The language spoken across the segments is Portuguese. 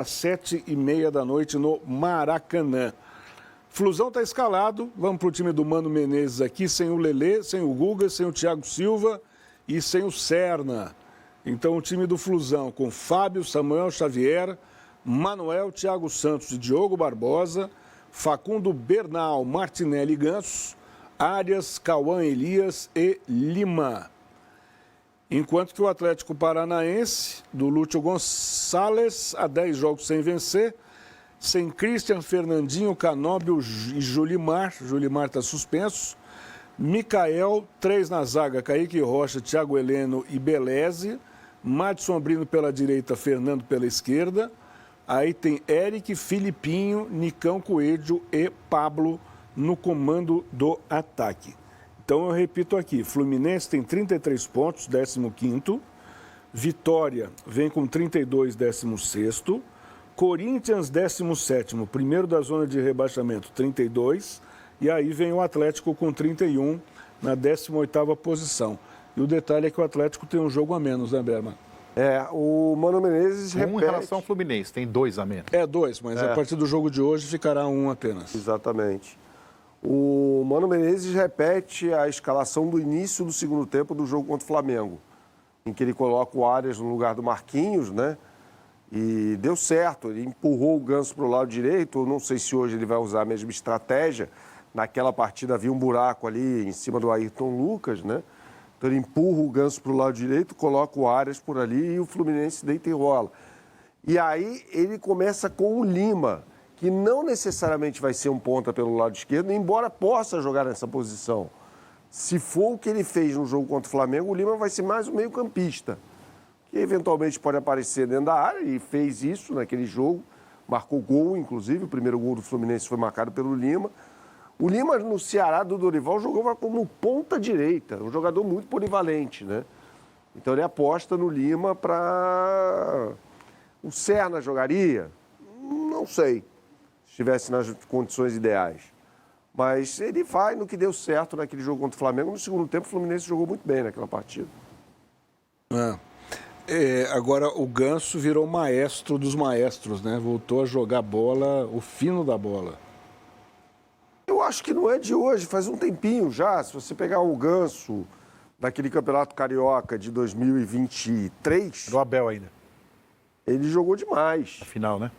às 7h30 da noite no Maracanã. Flusão está escalado, vamos para o time do Mano Menezes aqui, sem o Lelê, sem o Guga, sem o Thiago Silva e sem o Serna. Então o time do Flusão com Fábio, Samuel Xavier, Manuel, Thiago Santos e Diogo Barbosa, Facundo Bernal, Martinelli Ganso, Arias, Cauã Elias e Lima. Enquanto que o Atlético Paranaense, do Lúcio Gonçalves, há 10 jogos sem vencer, sem Christian, Fernandinho, Canóbio e Julimar. Julimar está suspenso. Micael, 3 na zaga, Kaique Rocha, Thiago Heleno e Beleze. Madison abrindo pela direita, Fernando pela esquerda. Aí tem Eric, Filipinho, Nicão Coelho e Pablo no comando do ataque. Então eu repito aqui, Fluminense tem 33 pontos, 15º. Vitória vem com 32, 16º. Corinthians, 17º, primeiro da zona de rebaixamento, 32. E aí vem o Atlético com 31, na 18ª posição. E o detalhe é que o Atlético tem um jogo a menos, né, Berman? O Mano Menezes repete... em relação ao Fluminense, tem 2 a menos. 2, mas a partir do jogo de hoje ficará 1 apenas. Exatamente. O Mano Menezes repete a escalação do início do segundo tempo do jogo contra o Flamengo, em que ele coloca o Arias no lugar do Marquinhos, né? E deu certo, ele empurrou o Ganso para o lado direito, eu não sei se hoje ele vai usar a mesma estratégia. Naquela partida havia um buraco ali em cima do Ayrton Lucas, né? Então ele empurra o Ganso para o lado direito, coloca o Arias por ali e o Fluminense deita e rola. E aí ele começa com o Lima, que não necessariamente vai ser um ponta pelo lado esquerdo, embora possa jogar nessa posição. Se for o que ele fez no jogo contra o Flamengo, o Lima vai ser mais um meio-campista, que eventualmente pode aparecer dentro da área, e fez isso naquele jogo, marcou gol, inclusive, o primeiro gol do Fluminense foi marcado pelo Lima. O Lima, no Ceará do Dorival, jogava como ponta-direita, um jogador muito polivalente, né? Então ele aposta no Lima para... O Serna jogaria? Não sei, se estivesse nas condições ideais. Mas ele vai no que deu certo naquele jogo contra o Flamengo. No segundo tempo, o Fluminense jogou muito bem naquela partida. Agora o Ganso virou maestro dos maestros, né? Voltou a jogar bola, o fino da bola. Eu acho que não é de hoje, faz um tempinho já. Se você pegar o Ganso daquele Campeonato Carioca de 2023... Do Abel ainda. Ele jogou demais. A final, né?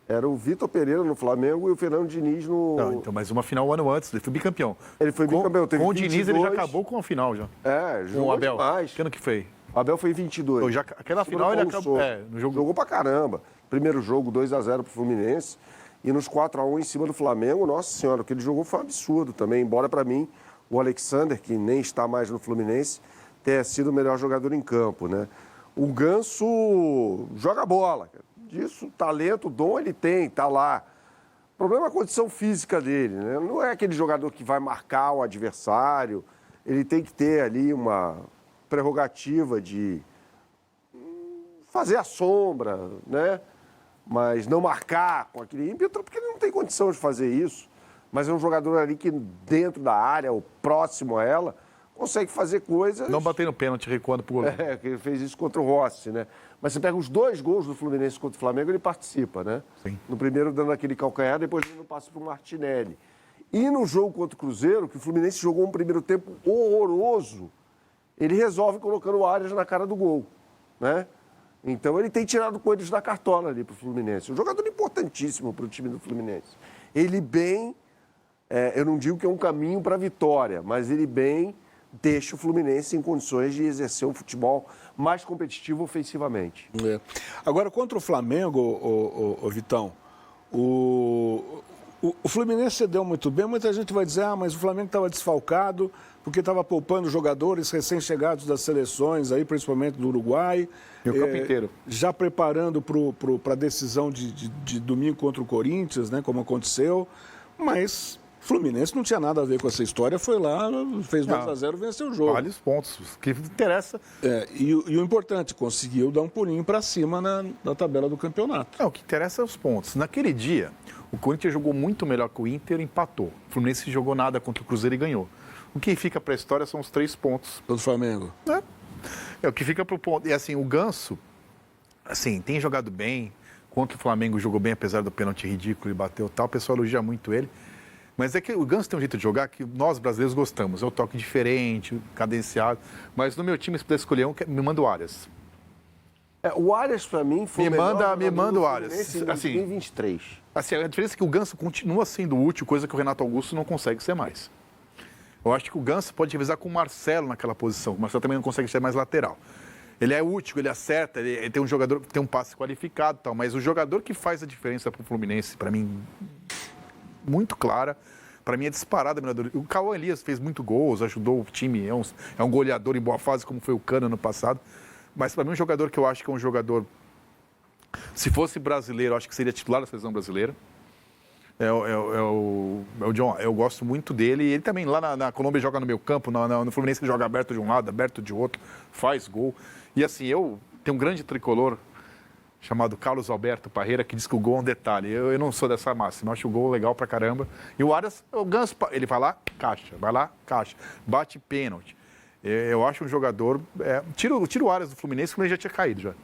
Era o Vitor Pereira no Flamengo e o Fernando Diniz no... Não, então, mas uma final um ano antes, ele foi bicampeão. Ele foi bicampeão, teve com o 22... Diniz ele já acabou com a final já. Jogou com o Abel. Demais. Que ano que foi? O Abel foi em 22. Aquela final ele acabou... no jogo... Jogou pra caramba. Primeiro jogo, 2-0 pro Fluminense. E nos 4-1 em cima do Flamengo, nossa senhora, o que ele jogou foi um absurdo também. Embora para mim, o Alexander, que nem está mais no Fluminense, tenha sido o melhor jogador em campo, né? O Ganso joga bola. Disso, talento, dom ele tem, tá lá. O problema é a condição física dele, né? Não é aquele jogador que vai marcar o adversário. Ele tem que ter ali uma prerrogativa de fazer a sombra, né? Mas não marcar com aquele ímpeto, porque ele não tem condição de fazer isso. Mas é um jogador ali que dentro da área, ou próximo a ela, consegue fazer coisas... Não batendo pênalti, recuando pro goleiro. Que ele fez isso contra o Rossi, né? Mas você pega os 2 gols do Fluminense contra o Flamengo, ele participa, né? Sim. No primeiro dando aquele calcanhar, depois dando passo pro Martinelli. E no jogo contra o Cruzeiro, que o Fluminense jogou um primeiro tempo horroroso, ele resolve colocando o Arias na cara do gol, né? Então ele tem tirado coelhos da cartola ali pro Fluminense. Um jogador importantíssimo pro time do Fluminense. Ele bem, eu não digo que é um caminho para a vitória, mas ele bem deixa o Fluminense em condições de exercer um futebol mais competitivo ofensivamente. Agora, contra o Flamengo, Vitão, o Fluminense cedeu muito bem. Muita gente vai dizer, mas o Flamengo estava desfalcado porque estava poupando jogadores recém-chegados das seleções, aí, principalmente do Uruguai. E o campo inteiro. Já preparando para a decisão de domingo contra o Corinthians, né, como aconteceu. Mas o Fluminense não tinha nada a ver com essa história, foi lá, fez 2-0 e venceu o jogo. Vários pontos, o que interessa. E o importante, conseguiu dar um pulinho para cima na tabela do campeonato. O que interessa é os pontos. Naquele dia, o Corinthians jogou muito melhor que o Inter e empatou. O Fluminense jogou nada contra o Cruzeiro e ganhou. O que fica para a história são os 3 pontos. Do Flamengo. É o que fica para o ponto. E assim, o Ganso, assim, tem jogado bem, Contra o Flamengo jogou bem, apesar do pênalti ridículo e bateu tal. O pessoal elogia muito ele. Mas é que o Ganso tem um jeito de jogar que nós brasileiros gostamos. É um toque diferente, cadenciado. Mas no meu time, se puder escolher um, me manda o Arias. O Arias, para mim, foi o melhor me manda o jogador do Arias. Fluminense em Assim, 2023. Assim, a diferença é que o Ganso continua sendo útil, coisa que o Renato Augusto não consegue ser mais. Eu acho que o Ganso pode revezar com o Marcelo naquela posição. O Marcelo também não consegue ser mais lateral. Ele é útil, ele acerta, ele tem um jogador que tem um passe qualificado e tal, mas o jogador que faz a diferença para o Fluminense, para mim, muito clara, para mim é disparado. O Cauã Elias fez muito gols, ajudou o time, é um goleador em boa fase, como foi o Cano no passado, mas para mim um jogador que eu acho que é um jogador, se fosse brasileiro, eu acho que seria titular da seleção brasileira. É o John. Eu gosto muito dele. E ele também, lá na Colômbia, joga no meio campo. No Fluminense, ele joga aberto de um lado, aberto de outro. Faz gol. E assim, eu tenho um grande tricolor chamado Carlos Alberto Parreira, que diz que o gol é um detalhe. Eu não sou dessa máxima. Eu acho o gol legal pra caramba. E o Arias, o Ganso, ele vai lá, caixa. Vai lá, caixa. Bate pênalti. Eu acho um jogador... Tira o Arias do Fluminense, o Fluminense já tinha caído já.